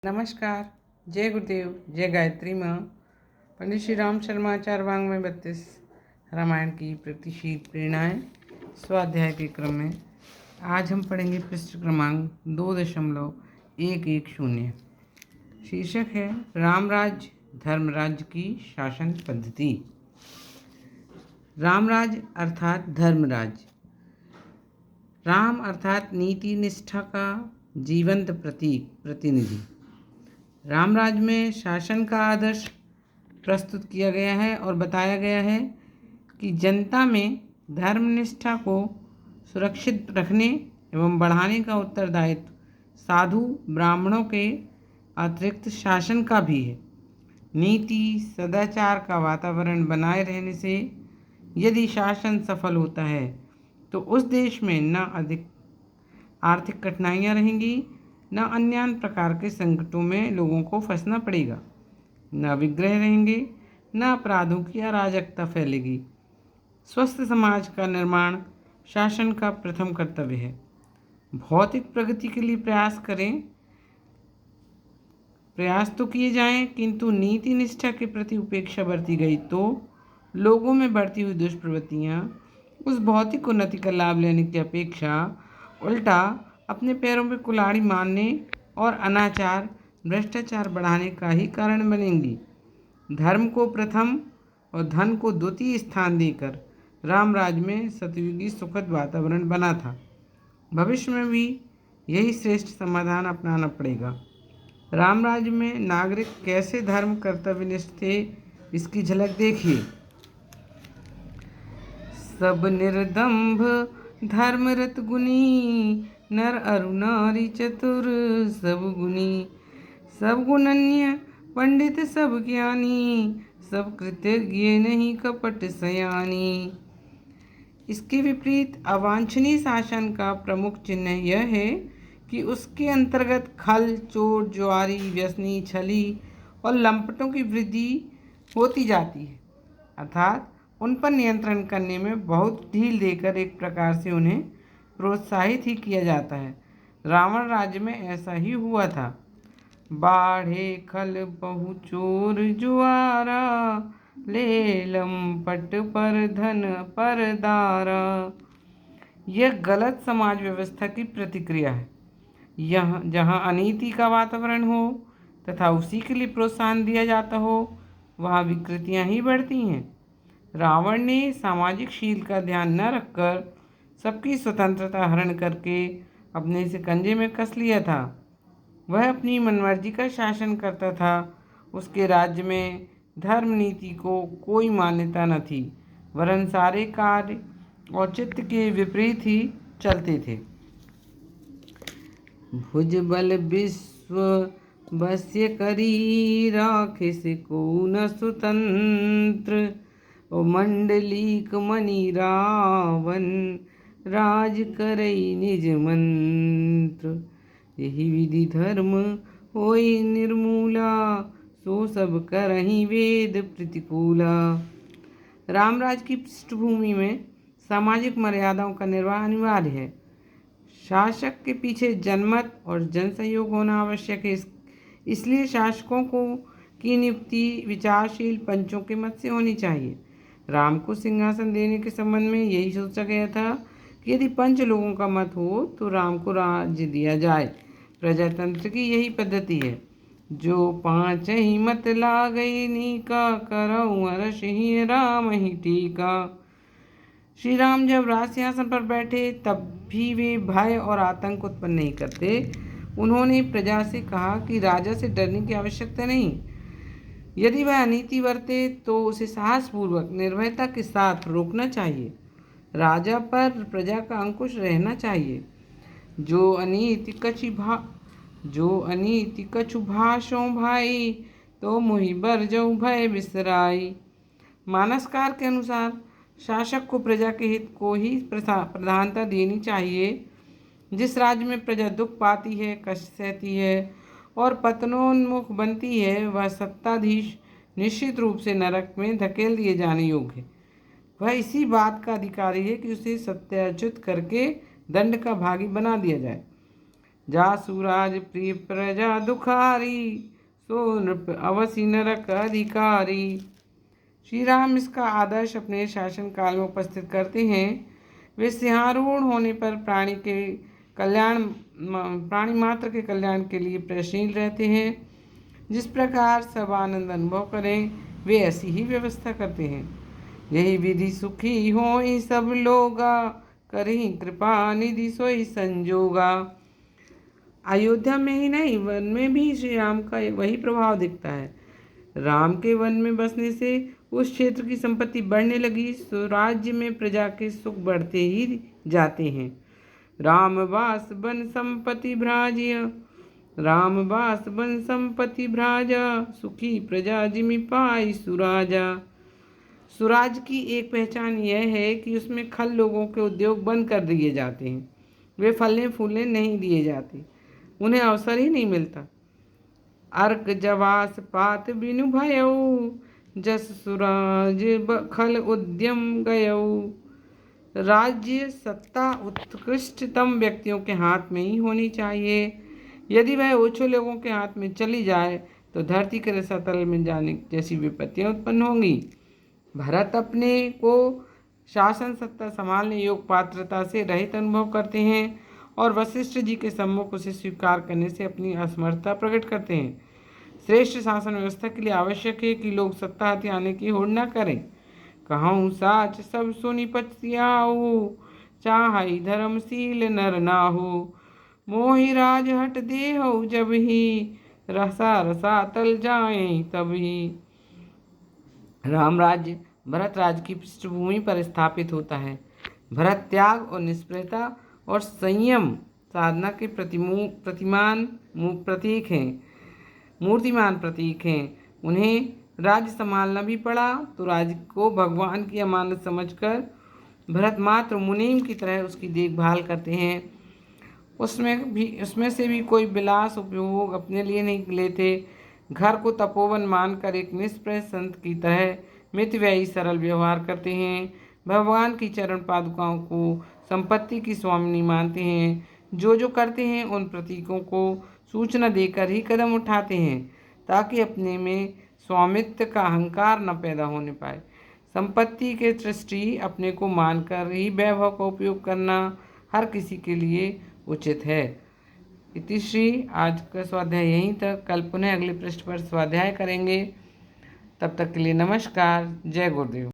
नमस्कार। जय गुरुदेव, जय गायत्री माँ। पंडित श्री राम शर्मा आचार्य वाङ्मय 32 रामायण की प्रगतिशील प्रेरणाएँ स्वाध्याय के क्रम में आज हम पढ़ेंगे पृष्ठ क्रमांक 2.110। शीर्षक है रामराज धर्मराज की शासन पद्धति। रामराज अर्थात धर्मराज, राम अर्थात नीति निष्ठा का जीवंत प्रतिनिधि। रामराज में शासन का आदर्श प्रस्तुत किया गया है और बताया गया है कि जनता में धर्मनिष्ठा को सुरक्षित रखने एवं बढ़ाने का उत्तरदायित्व साधु ब्राह्मणों के अतिरिक्त शासन का भी है। नीति सदाचार का वातावरण बनाए रहने से यदि शासन सफल होता है तो उस देश में न अधिक आर्थिक कठिनाइयाँ रहेंगी, न अन्य प्रकार के संकटों में लोगों को फंसना पड़ेगा, न विग्रह रहेंगे, न अपराधों की अराजकता फैलेगी। स्वस्थ समाज का निर्माण शासन का प्रथम कर्तव्य है। भौतिक प्रगति के लिए प्रयास तो किए जाएं, किंतु नीति निष्ठा के प्रति उपेक्षा बरती गई तो लोगों में बढ़ती हुई दुष्प्रवृत्तियाँ उस भौतिक उन्नति का लाभ लेने की अपेक्षा उल्टा अपने पैरों में कुल्हाड़ी मारने और अनाचार भ्रष्टाचार बढ़ाने का ही कारण बनेंगी। धर्म को प्रथम और धन को द्वितीय स्थान देकर रामराज में सतयुगी सुखद वातावरण बना था। भविष्य में भी यही श्रेष्ठ समाधान अपनाना पड़ेगा। रामराज में नागरिक कैसे धर्म कर्तव्यनिष्ठ थे, इसकी झलक देखिए। सब निर्दम्भ धर्मरत गुनी, नर अरु नारी चतुर सब गुनी। सब गुणन्य पंडित सब ज्ञानी, सब कृतज्ञ नहीं कपट सयानी। इसके विपरीत अवांछनीय शासन का प्रमुख चिन्ह यह है कि उसके अंतर्गत खल, चोर, जुआरी, व्यसनी, छली और लंपटों की वृद्धि होती जाती है, अर्थात उन पर नियंत्रण करने में बहुत ढील देकर एक प्रकार से उन्हें प्रोत्साहित ही किया जाता है। रावण राज्य में ऐसा ही हुआ था। बाढ़े खल बहु चोर जुआरा, ले लंपट पर धन पर दारा। यह गलत समाज व्यवस्था की प्रतिक्रिया है। यह जहाँ अनीति का वातावरण हो तथा उसी के लिए प्रोत्साहन दिया जाता हो, वहाँ विकृतियाँ ही बढ़ती हैं। रावण ने सामाजिक शील का ध्यान न रखकर सबकी स्वतंत्रता हरण करके अपने शिकंजे में कस लिया था। वह अपनी मनमर्जी का शासन करता था। उसके राज्य में धर्म नीति को कोई मान्यता न थी, वरन सारे कार्य औचित्य के विपरीत ही चलते थे। भुजबल विश्व बस्य करी, राखे से को न स्वतंत्र। ओ मंडलीक मणि रावण, राज करई निज मंत्र। यही विधि धर्म होई निर्मूला, सो सब करहि वेद प्रतिकूला। रामराज की पृष्ठभूमि में सामाजिक मर्यादाओं का निर्वाह अनिवार्य है। शासक के पीछे जनमत और जनसहयोग होना आवश्यक है। इसलिए शासकों की नियुक्ति विचारशील पंचों के मत से होनी चाहिए। राम को सिंहासन देने के संबंध में यही सोचा गया था कि यदि पंच लोगों का मत हो तो राम को राज्य दिया जाए। प्रजातंत्र की यही पद्धति है। जो पांच ही मत लागई नीका, करऊ अरस ही राम ही टीका। श्री राम जब राज सिंहासन पर बैठे तब भी वे भय और आतंक उत्पन्न नहीं करते। उन्होंने प्रजा से कहा कि राजा से डरने की आवश्यकता नहीं। यदि वह अनीति बरते तो उसे साहसपूर्वक निर्भयता के साथ रोकना चाहिए। राजा पर प्रजा का अंकुश रहना चाहिए। जो अनीति कछु भाषों भाई, तो मुहि बर जऊ भय बिसराई। मानसकार के अनुसार शासक को प्रजा के हित को ही प्रधानता देनी चाहिए। जिस राज्य में प्रजा दुख पाती है, कष्ट सहती है और पतनोन्मुख बनती है, वह सत्ताधीश निश्चित रूप से नरक में धकेल दिए जाने योग्य है। वह इसी बात का अधिकारी है कि उसे सत्याच्युत करके दंड का भागी बना दिया जाए। जासु राज प्रिय प्रजा दुखारी, सो नृप अवसि नरक अधिकारी। श्री राम इसका आदर्श अपने शासन काल में उपस्थित करते हैं। वे सिंहारूढ़ होने पर प्राणी मात्र के कल्याण के लिए प्रयत्नशील रहते हैं। जिस प्रकार सब आनंद अनुभव करें, वे ऐसी ही व्यवस्था करते हैं। यही विधि सुखी होई सब लोगा, करही कृपा निधि सोई संजोगा। अयोध्या में ही नहीं, वन में भी श्री राम का वही प्रभाव दिखता है। राम के वन में बसने से उस क्षेत्र की संपत्ति बढ़ने लगी, सो राज्य में प्रजा के सुख बढ़ते ही जाते हैं। रामवास बन संपत्ति भ्राजिया, रामवास बन संपत्ति भ्राजा, सुखी प्रजा जिमि पाई सुराजा। सुराज की एक पहचान यह है कि उसमें खल लोगों के उद्योग बंद कर दिए जाते हैं। वे फलने फूलने नहीं दिए जाते, उन्हें अवसर ही नहीं मिलता। अर्क जवास पात बिनु भयऊ, जस सुराज खल उद्यम गयऊ। राज्य सत्ता उत्कृष्टतम व्यक्तियों के हाथ में ही होनी चाहिए। यदि वह ओछे लोगों के हाथ में चली जाए तो धरती के रसातल में जाने जैसी विपत्तियां उत्पन्न होंगी। भरत अपने को शासन सत्ता संभालने योग्य पात्रता से रहित अनुभव करते हैं और वशिष्ठ जी के सम्मुख उसे स्वीकार करने से अपनी असमर्थता प्रकट करते हैं। श्रेष्ठ शासन व्यवस्था के लिए आवश्यक है कि लोग सत्ता हथियाने की होड़ न करें। कहूँ साच सब सुनि पछियाऊ, चाहई धर्मशील नर नाहु। मोहि राज हट देहु जब ही, रसा रसा तल जाए तभी। राम राज्य भरत राज्य की पृष्ठभूमि पर स्थापित होता है। भरत त्याग और निष्प्रियता और संयम साधना के मूर्तिमान प्रतीक हैं। उन्हें राज्य संभालना भी पड़ा तो राज्य को भगवान की अमानत समझकर भरत मात्र मुनीम की तरह उसकी देखभाल करते हैं। उसमें से भी कोई विलास उपयोग अपने लिए नहीं लेते। घर को तपोवन मानकर एक निष्प्रह संत की तरह मितव्ययी सरल व्यवहार करते हैं। भगवान की चरण पादुकाओं को संपत्ति की स्वामिनी मानते हैं। जो करते हैं उन प्रतीकों को सूचना देकर ही कदम उठाते हैं, ताकि अपने में स्वामित्व का अहंकार न पैदा होने पाए। संपत्ति के सृष्टि अपने को मानकर ही वैभव का उपयोग करना हर किसी के लिए उचित है। इतिश्री। आज का स्वाध्याय यहीं तक। कल पुनः अगले पृष्ठ पर स्वाध्याय करेंगे। तब तक के लिए नमस्कार। जय गुरुदेव।